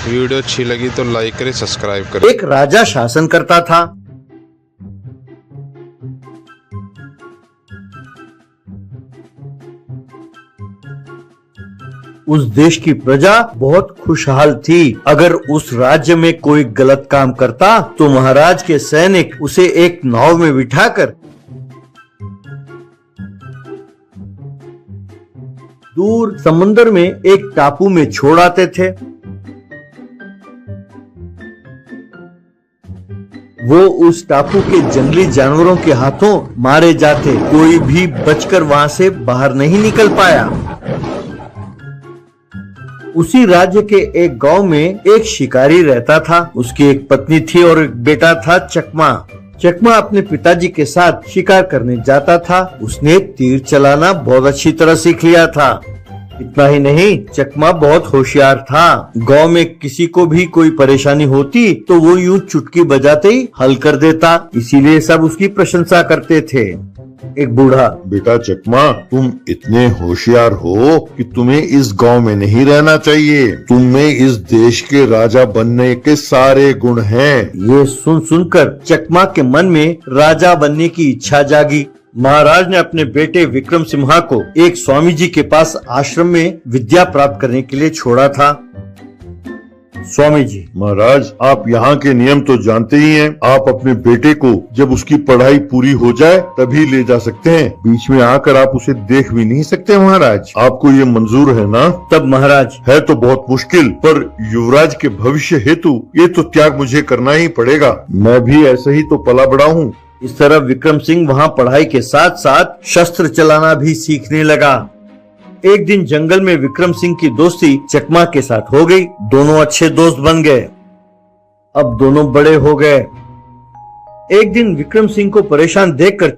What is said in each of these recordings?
Video अच्छी लगी तो लाइक करें, सब्सक्राइब करें। एक राजा शासन करता था। उस देश की प्रजा बहुत खुशहाल थी। अगर उस राज्य में कोई गलत काम करता तो महाराज के सैनिक उसे एक नाव में बिठाकर दूर समुद्र में एक टापू में छोड़ आते थे। वो उस टापू के जंगली जानवरों के हाथों मारे जाते। कोई भी बचकर वहां से बाहर नहीं निकल पाया। उसी राज्य के एक गांव में एक शिकारी रहता था। उसकी एक पत्नी थी और एक बेटा था चकमा। चकमा अपने पिताजी के साथ शिकार करने जाता था। उसने तीर चलाना बहुत अच्छी तरह सीख लिया था। इतना ही नहीं, चकमा बहुत होशियार था। गांव में किसी को भी कोई परेशानी होती तो वो यूं चुटकी बजाते ही हल कर देता। इसीलिए सब उसकी प्रशंसा करते थे। एक बूढ़ा, बेटा चकमा, तुम इतने होशियार हो कि तुम्हें इस गांव में नहीं रहना चाहिए। तुम में इस देश के राजा बनने के सारे गुण हैं। ये सुनकर चकमा के मन में राजा बनने की इच्छा जागी। महाराज ने अपने बेटे विक्रम सिंहा को एक स्वामी जी के पास आश्रम में विद्या प्राप्त करने के लिए छोड़ा था। स्वामी जी, महाराज, आप यहाँ के नियम तो जानते ही हैं। आप अपने बेटे को जब उसकी पढ़ाई पूरी हो जाए तभी ले जा सकते हैं। बीच में आकर आप उसे देख भी नहीं सकते। महाराज, आपको ये मंजूर है ना? तब महाराज, है तो बहुत मुश्किल, पर युवराज के भविष्य हेतु ये तो त्याग मुझे करना ही पड़ेगा। मैं भी ऐसे ही तो पला बड़ा हूँ। इस तरह विक्रम सिंह वहाँ पढ़ाई के साथ साथ शस्त्र चलाना भी सीखने लगा। एक दिन जंगल में विक्रम सिंह की दोस्ती चकमा के साथ हो गई। दोनों अच्छे दोस्त बन गए। अब दोनों बड़े हो गए। एक दिन विक्रम सिंह को परेशान देखकर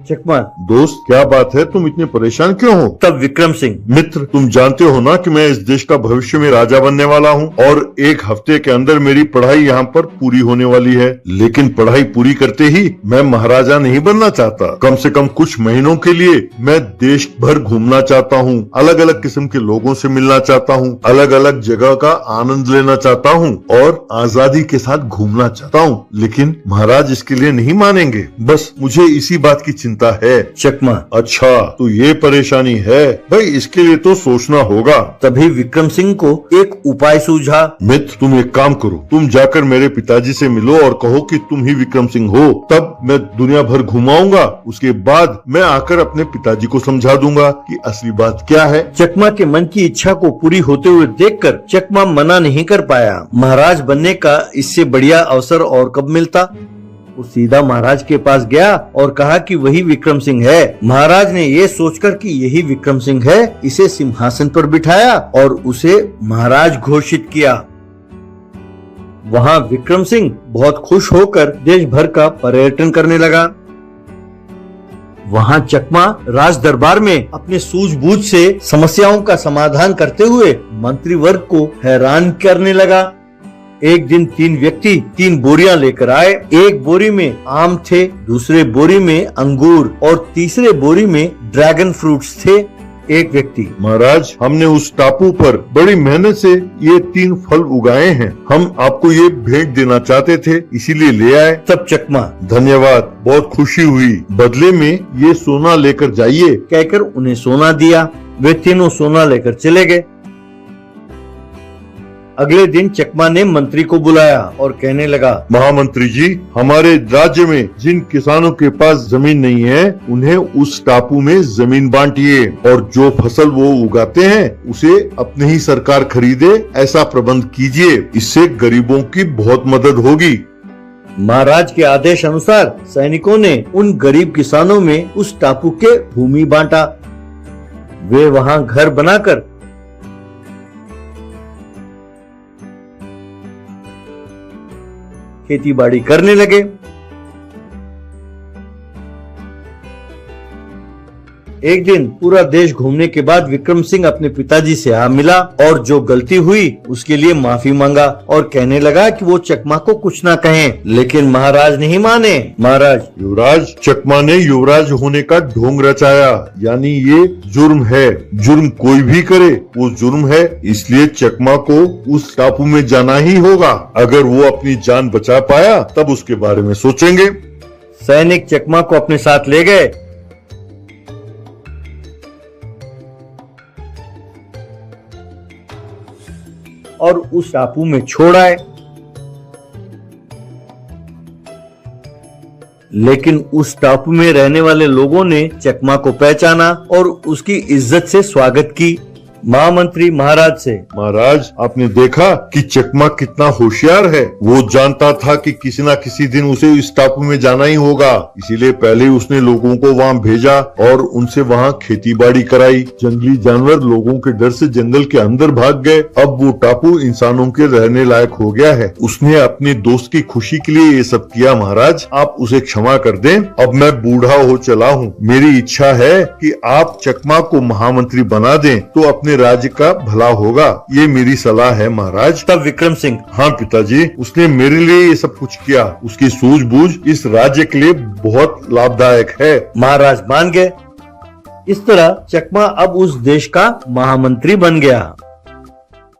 चकमा, दोस्त, क्या बात है? तुम इतने परेशान क्यों हो? तब विक्रम सिंह, मित्र, तुम जानते हो ना कि मैं इस देश का भविष्य में राजा बनने वाला हूँ और एक हफ्ते के अंदर मेरी पढ़ाई यहाँ पर पूरी होने वाली है। लेकिन पढ़ाई पूरी करते ही मैं महाराजा नहीं बनना चाहता। कम से कम कुछ महीनों के लिए मैं देश भर घूमना चाहता हूँ, अलग अलग किस्म के लोगों से मिलना चाहता हूँ, अलग अलग जगह का आनंद लेना चाहता हूँ और आजादी के साथ घूमना चाहता हूँ। लेकिन महाराज इसके लिए नहीं मानेंगे। बस मुझे इसी बात की चिंता है। चकमा, अच्छा, तो ये परेशानी है भाई, इसके लिए तो सोचना होगा। तभी विक्रम सिंह को एक उपाय सूझा। मित्र, तुम एक काम करो, तुम जाकर मेरे पिताजी से मिलो और कहो कि तुम ही विक्रम सिंह हो। तब मैं दुनिया भर घुमाऊंगा। उसके बाद मैं आकर अपने पिताजी को समझा दूंगा कि असली बात क्या है। चकमा के मन की इच्छा को पूरी होते हुए देखकर चकमा मना नहीं कर पाया। महाराज बनने का इससे बढ़िया अवसर और कब मिलता। वो सीधा महाराज के पास गया और कहा कि वही विक्रम सिंह है। महाराज ने ये सोचकर कि यही विक्रम सिंह है, इसे सिंहासन पर बिठाया और उसे महाराज घोषित किया। वहाँ विक्रम सिंह बहुत खुश होकर देश भर का पर्यटन करने लगा। वहाँ चकमा राज दरबार में अपने सूझबूझ से समस्याओं का समाधान करते हुए मंत्रीवर्ग को हैरान करने लगा। एक दिन 3 व्यक्ति 3 बोरियां लेकर आए। एक बोरी में आम थे, दूसरे बोरी में अंगूर और तीसरे बोरी में ड्रैगन फ्रूट्स थे। एक व्यक्ति, महाराज, हमने उस टापू पर बड़ी मेहनत से ये 3 फल उगाए हैं। हम आपको ये भेंट देना चाहते थे, इसीलिए ले आए। तब चकमा, धन्यवाद, बहुत खुशी हुई। बदले में ये सोना लेकर जाइए, कहकर उन्हें सोना दिया। वे तीनों सोना लेकर चले गए। अगले दिन चकमा ने मंत्री को बुलाया और कहने लगा, महामंत्री जी, हमारे राज्य में जिन किसानों के पास जमीन नहीं है उन्हें उस टापू में जमीन बांटिए और जो फसल वो उगाते हैं उसे अपनी ही सरकार खरीदे, ऐसा प्रबंध कीजिए। इससे गरीबों की बहुत मदद होगी। महाराज के आदेश अनुसार सैनिकों ने उन गरीब किसानों में उस टापू के भूमि बांटा। वे वहाँ घर बनाकर खेती बाड़ी करने लगे। एक दिन पूरा देश घूमने के बाद विक्रम सिंह अपने पिताजी से आ मिला और जो गलती हुई उसके लिए माफी मांगा और कहने लगा कि वो चकमा को कुछ ना कहें, लेकिन महाराज नहीं माने। महाराज, युवराज, चकमा ने युवराज होने का ढोंग रचाया, यानी ये जुर्म है। जुर्म कोई भी करे वो जुर्म है, इसलिए चकमा को उस टापू में जाना ही होगा। अगर वो अपनी जान बचा पाया तब उसके बारे में सोचेंगे। सैनिक चकमा को अपने साथ ले गए। और उस टापू में छोड़ आए, लेकिन उस टापू में रहने वाले लोगों ने चकमा को पहचाना और उसकी इज्जत से स्वागत की। महामंत्री महाराज से, महाराज, आपने देखा कि चकमा कितना होशियार है। वो जानता था कि किसी न किसी दिन उसे इस टापू में जाना ही होगा, इसीलिए पहले उसने लोगों को वहाँ भेजा और उनसे वहाँ खेती बाड़ी कराई। जंगली जानवर लोगों के डर से जंगल के अंदर भाग गए। अब वो टापू इंसानों के रहने लायक हो गया है। उसने अपने दोस्त की खुशी के लिए ये सब किया। महाराज, आप उसे क्षमा कर दें। अब मैं बूढ़ा हो चला हूँ, मेरी इच्छा है कि आप चकमा को महामंत्री बना दें तो अपने राज्य का भला होगा। ये मेरी सलाह है महाराज। तब विक्रम सिंह, हाँ पिताजी, उसने मेरे लिए ये सब कुछ किया। उसकी सूझबूझ इस राज्य के लिए बहुत लाभदायक है। महाराज मान गए। इस तरह चकमा अब उस देश का महामंत्री बन गया।